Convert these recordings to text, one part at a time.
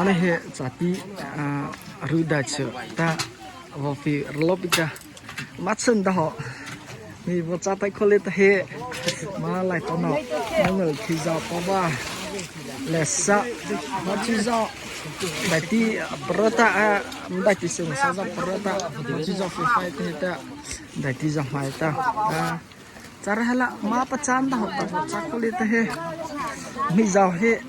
Ane he jati ruda chu ta vô phi lốp ta mắt chân ta họ ni vô cha tay khole ta he mà lại to nọ nó người khi giờ có ba lẹ sa nó chỉ giờ đại ti prota đại ti sung sa za prota nó chỉ giờ phi phai thế ta đại ti giờ phai ta cara hala ma pachan ta họ ta cha khole ta he mi giờ he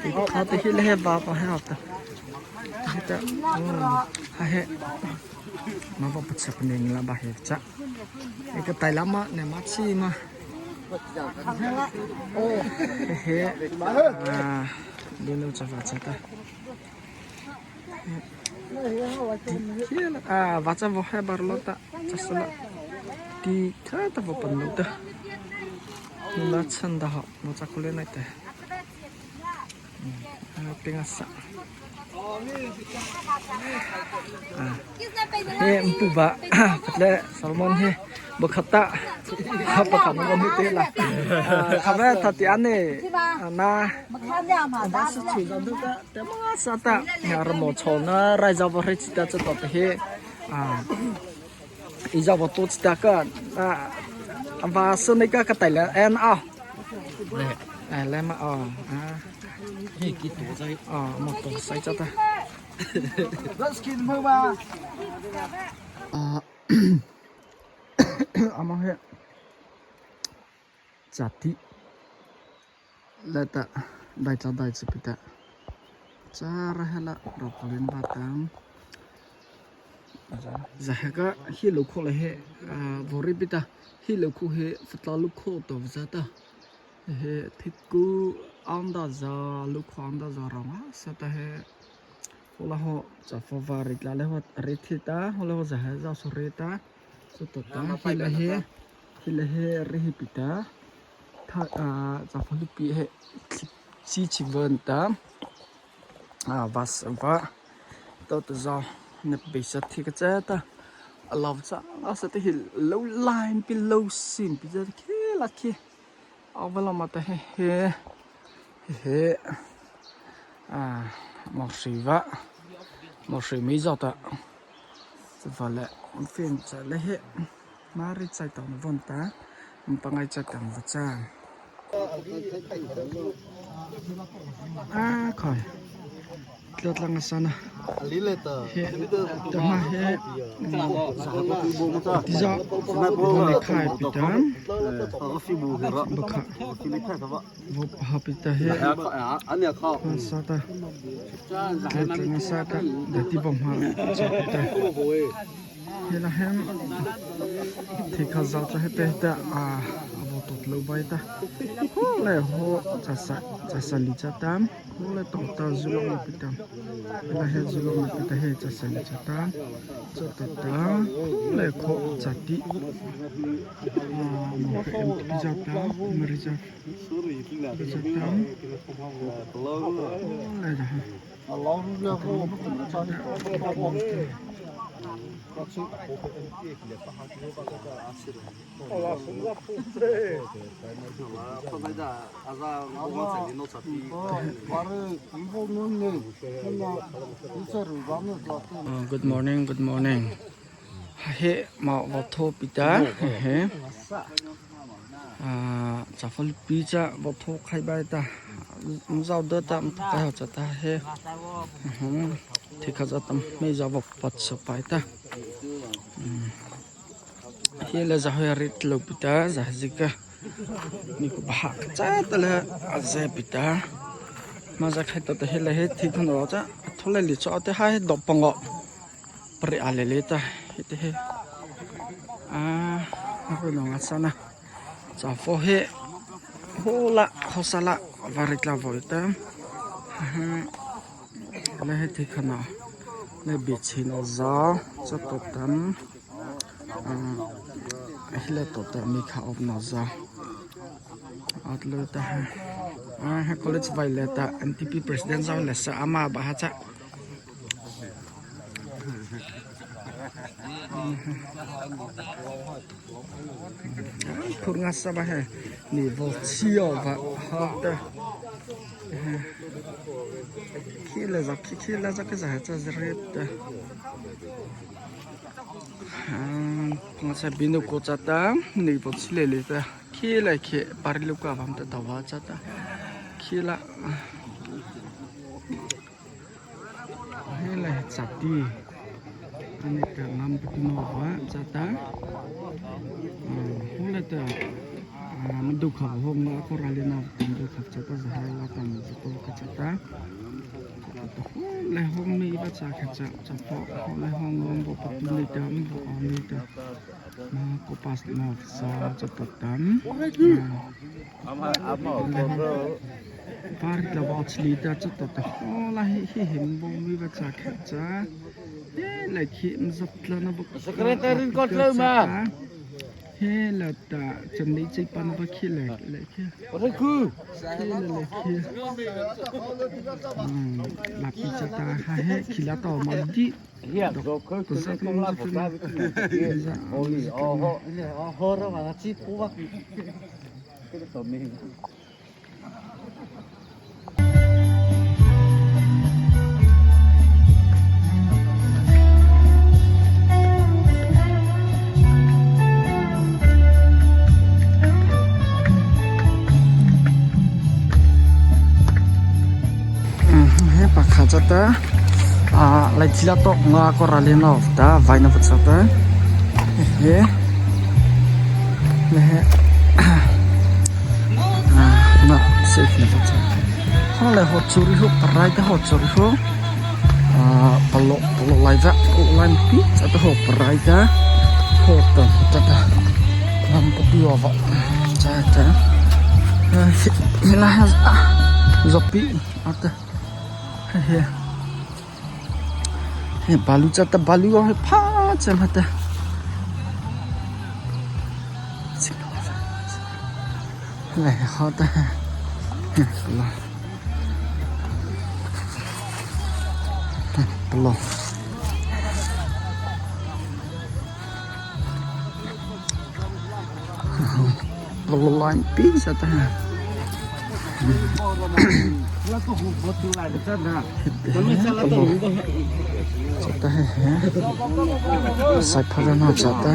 thì có khá tới khi ba có học ta thì ta hay mà vào bắt sập nên là bài chắc cái tay lắm á này mắt chi mà ô he đi đâu cho vào chắc ta vào cho vào hai bar lót ta chắc sao đi thế ta vào phần lót ta là chân ta học một chắc có lên này ta pengasa he empuba le salmon he bokata apa kamu ngomite lah kabe tati ane na basu chuda duka temanga sata nyar mo chona raja bore cita cita he ija botu cita kan basu nika katailan en le ma Hei gitu saya. Motor saya cata. Skin mơ ba. Amang he. Jati. Leta dai sepita. Cara hela rokolin batang. Zahaga hilu khole he. Vori pita hilu khu he fitlalu kho to zata. He thiku anda za lukho anda za rama sata he hola ho cha favorite la le ho rithita hola ho za ha za surita sutata hile he rihipita tha cha phulupi he chi chivanta vas va to za ne bisa thik cha ta alaw cha asate hil low line below sim bisa ke la ke awala mata he một sĩ mỹ giọt ạ và lại phiền trả lấy hệ mari chạy tổng vốn tá bằng ngay chạy tổng vật trang khỏi lượt lăng sana he tama he giờ bọn này khai pitam baka vô học pita he sata lượt lăng sata để ti bom ha chạy pita he là hem thì khá giàu cho hết ta vô tốt lâu bay ta lại ho chả sa li cha tam lại tổng tao zulong là pitam là hết zulong là pita he chả sa li cha tam cho ta lại kho chả ti một cái em ti cha tam mari cha tam lại là Allah lu good morning. He mau vào thô pita he. Chả phải pizza vào thô khai bay ta. Rau đỡ tạm cái họ cho ta he. Thì khá ra tầm mấy rau vào bật sập bay ta. He là rau hơi rít lâu pita rau zika. Ni cũng bạc cha ta là azay pita. Mà ra khai ta he là he thì không rõ cha. Thôi là lý cho ta hai đọc bằng ngọ. Bari alele ta he he. Aku nongat sana. Chafo he. Hola hosala varit la volta. Le he thì khana. Le bichino za cho totam. Hele totam mi kha op na za. Atlo ta ha college vaileta NTP president za lesa ama bahacha. Kurang asal he ni vol chiyo và hot. khi là cho cái giải cho rất nó sẽ biến được cô chặt ta này bớt xí lệ ta khi lại khi bari lúc nào làm ta tàu hóa chặt ta khi là hay là chặt đi anh ấy ta làm cái nó hóa chặt ta hôm nay ta mình đâu khảo hôm mà có ra lên nào mình đâu khảo chặt ta giải là tầm tôi cái chặt ta lại hôm nay bắt chặt chặt chặt phọ lại hôm hôm bộ phận này ta mình bộ này ta mà có pas nào sa chặt tắm Farid la watchli ta chặt ta là hình bông mi bắt chặt chặt lại khi mình dập là nó bốc Sekretariat kontrol mah. He là ta chân đi chơi pan bạc khi lại kia Orang ku. he là lại kia là pi chặt ta he khi là tao mà đi Iya, dokter tu sekolah lah buka. Oh iya, oh ini orang mana sih puak. Kita tomeng. Chặt ta lại chỉ là to ngã có ra lên nào ta vài năm chặt ta he he na safe na chặt họ lại họ churi ho parai ta họ churi ho palo lai va lai pi chặt ho parai ta ho ta chặt ta làm cái điều vậy chặt ta là zopi ata balu chata balu orang pa macam ada này họ ta belum belum lain bisa ta chata sai phara na chata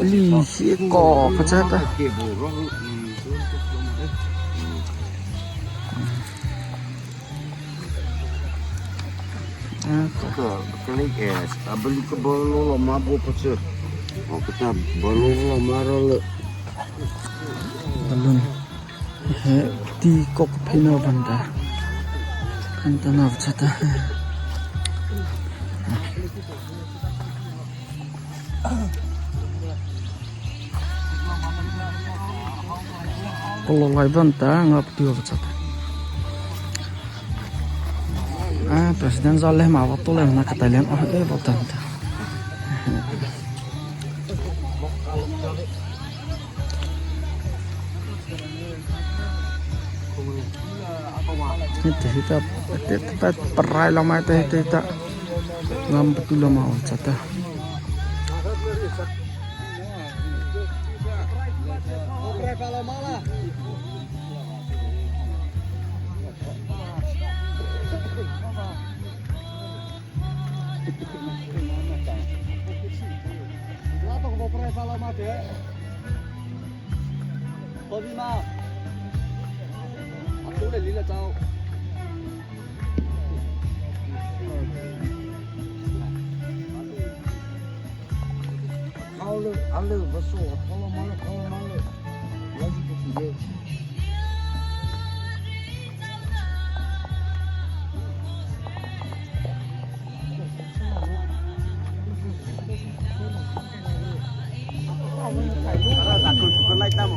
li hi ko ka chata Kali es, abang ke bolu lama buat apa? Oh kita bolu lama role. balun he ti kok phino banda kanta na chata kalau lai banta ngap tiu chata presiden zaleh ma waktu leh na katalian botan ta itu kita tempat perai lama itu kita ngam betul lama cata Alu besar, kalau malu, lagi begini. Takut bukan lagi tamu.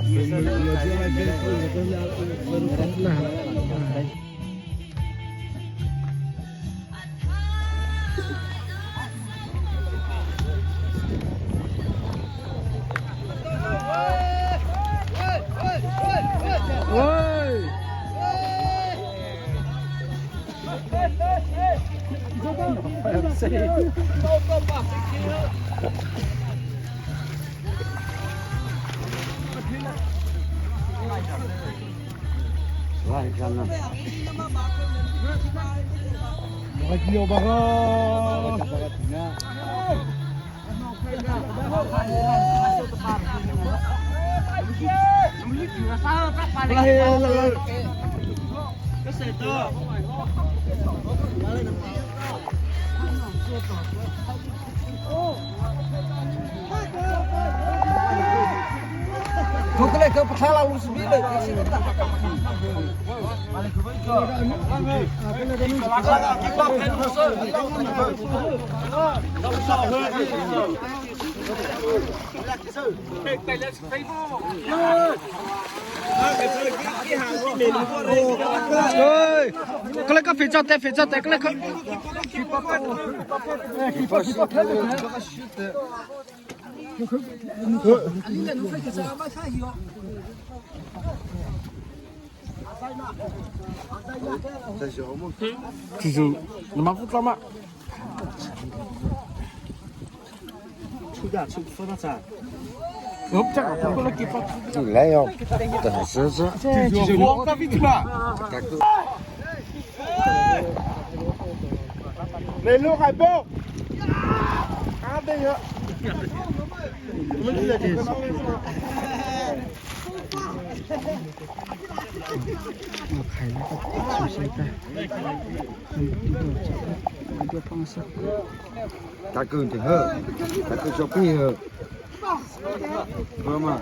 Wah, ikan. Lagi yo barang. Kau kelak kau salah lu sendiri. ơi cái này có phải cho tay cái này có thì dù nó phút lắm ạ không chắc là không có kịp phát Lấy không? Thật sự sự. Lên luôn hải bộ. À đây ạ. khai nó có susah ta dia pangsa Takut thì hơn. Takut Shopee hơn. Vâng mà.